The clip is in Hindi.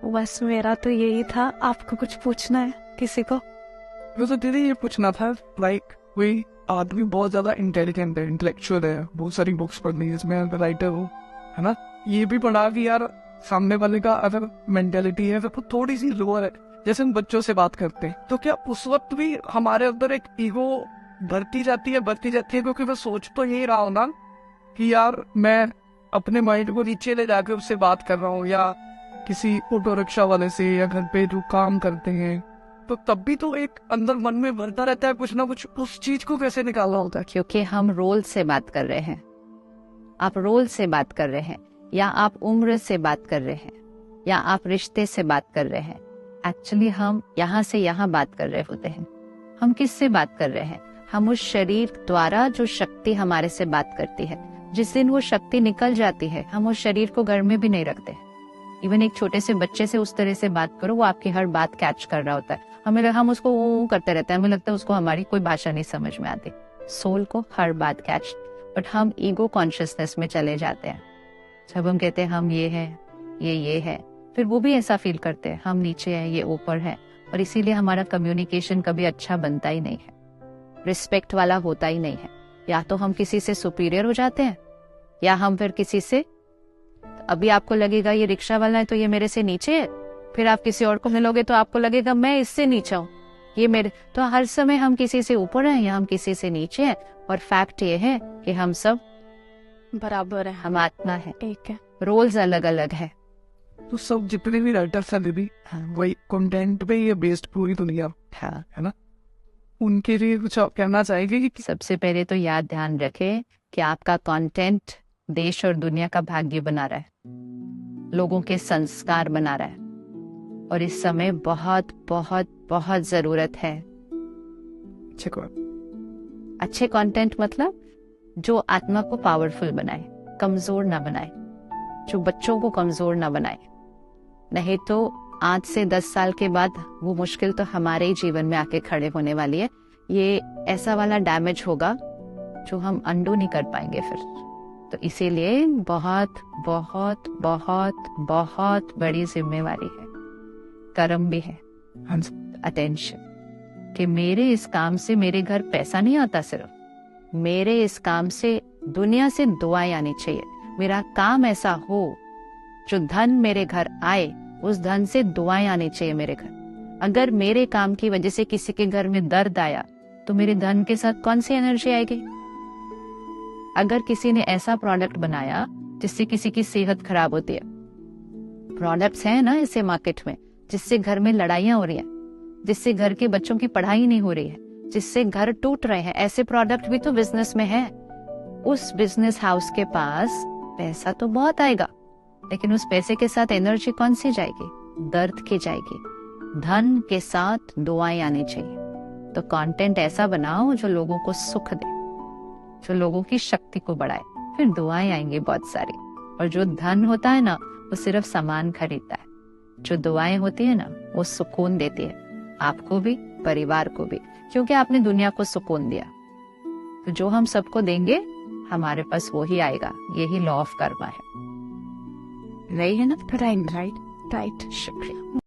बस मेरा तो यही था। आपको कुछ पूछना है किसी को? मुझे दीदी ये पूछना था, लाइक कोई आदमी बहुत ज्यादा इंटेलिजेंट है, इंटेलेक्चुअल है, बहुत सारी बुक्स पढ़ ली, इसमें राइटर हो, है ना, ये भी पढ़ा कि यार सामने वाले का अगर मेंटेलिटी है वो थोड़ी सी लोअर है, जैसे हम बच्चों से बात करते हैं, तो क्या उस वक्त भी हमारे अंदर एक ईगो बढ़ती जाती है, क्योंकि मैं सोच तो यही रहा हूँ ना कि यार मैं अपने माइंड को नीचे ले जाकर उससे बात कर रहा हूँ, या किसी ऑटो रिक्शा वाले से, या घर पे जो काम करते हैं, तो तब भी तो एक अंदर मन में भरता रहता है कुछ ना कुछ, उस चीज को कैसे निकालना होता है? क्योंकि हम रोल से बात कर रहे हैं। आप रोल से बात कर रहे हैं, या आप उम्र से बात कर रहे हैं, या आप रिश्ते से बात कर रहे हैं। एक्चुअली हम यहाँ से यहाँ बात कर रहे होते हैं। हम किससे बात कर रहे हैं? हम उस शरीर द्वारा जो शक्ति हमारे से बात करती है। जिस दिन वो शक्ति निकल जाती है, हम उस शरीर को घर में भी नहीं रखते। इवन एक छोटे से बच्चे से उस तरह से बात करो, वो आपकी हर बात कैच कर रहा होता है। हम उसको वो करते रहते हैं, हमें लगता है उसको हमारी कोई भाषा नहीं समझ में आती। सोल को हर बात कैच, बट हम ईगो कॉन्शियसनेस में चले जाते हैं। जब हम कहते हैं हम ये है, ये है, फिर वो भी ऐसा फील करते हैं हम नीचे हैं, ये ऊपर है, और इसीलिए हमारा कम्युनिकेशन कभी अच्छा बनता ही नहीं है, रिस्पेक्ट वाला होता ही नहीं है। या तो हम किसी से सुपीरियर हो जाते हैं, या हम फिर किसी से, अभी आपको लगेगा ये रिक्शा वाला है तो ये मेरे से नीचे है, फिर आप किसी और को मिलोगे तो आपको लगेगा मैं इससे नीचे हूँ, ये मेरे। तो हर समय हम किसी से ऊपर हैं या हम किसी से नीचे हैं, और फैक्ट ये है कि हम सब बराबर है, हम आत्मा है, एक है, रोल्स अलग अलग है। तो सब जितने भी राइटर्स हैं दीदी, वही कंटेंट पे ये बेस्ड पूरी दुनिया, हाँ, है ना, उनके लिए कुछ आप कहना चाहेंगे कि? सबसे पहले तो याद ध्यान रखें कि आपका कंटेंट देश और दुनिया का भाग्य बना रहा है, लोगों के संस्कार बना रहा है, और इस समय बहुत बहुत बहुत जरूरत है अच्छे कंटेंट। मतलब जो आत्मा को पावरफुल बनाए, कमजोर ना बनाए, जो बच्चों को कमजोर ना बनाए। नहीं तो आज से 10 साल के बाद वो मुश्किल तो हमारे ही जीवन में आके खड़े होने वाली है। ये ऐसा वाला डैमेज होगा जो हम अंडू नहीं कर पाएंगे फिर। तो इसीलिए बहुत बहुत बहुत बहुत बड़ी जिम्मेवारी है, कर्म भी है, अटेंशन, कि मेरे इस काम से मेरे घर पैसा नहीं आता, सिर्फ मेरे इस काम से दुनिया से दुआएं आनी चाहिए। मेरा काम ऐसा हो जो धन मेरे घर आए, उस धन से दुआएं आनी चाहिए मेरे घर। अगर मेरे काम की वजह से किसी के घर में दर्द आया तो मेरे धन के साथ कौन सी एनर्जी आएगी? अगर किसी ने ऐसा प्रोडक्ट बनाया जिससे किसी की सेहत खराब होती है, प्रोडक्ट्स हैं ना ऐसे मार्केट में जिससे घर में लड़ाइयां हो रही हैं, जिससे घर के बच्चों की पढ़ाई नहीं हो रही है, जिससे घर टूट रहे हैं, ऐसे प्रोडक्ट भी तो बिजनेस में है। उस बिजनेस हाउस के पास पैसा तो बहुत आएगा, लेकिन उस पैसे के साथ एनर्जी कौन सी जाएगी? दर्द की जाएगी। धन के साथ दुआएं आनी चाहिए। तो कंटेंट ऐसा बनाओ जो लोगों को सुख दे, जो लोगों की शक्ति को बढ़ाए, फिर दुआएं आएंगी बहुत सारी। और जो धन होता है ना, वो सिर्फ सामान खरीदता है। जो दुआएं होती है ना, वो सुकून देती है, आपको भी, परिवार को भी, क्योंकि आपने दुनिया को सुकून दिया। तो जो हम सबको देंगे हमारे पास वो ही आएगा। यही लॉ ऑफ कर्मा है, रही है ना? राइट, शुक्रिया।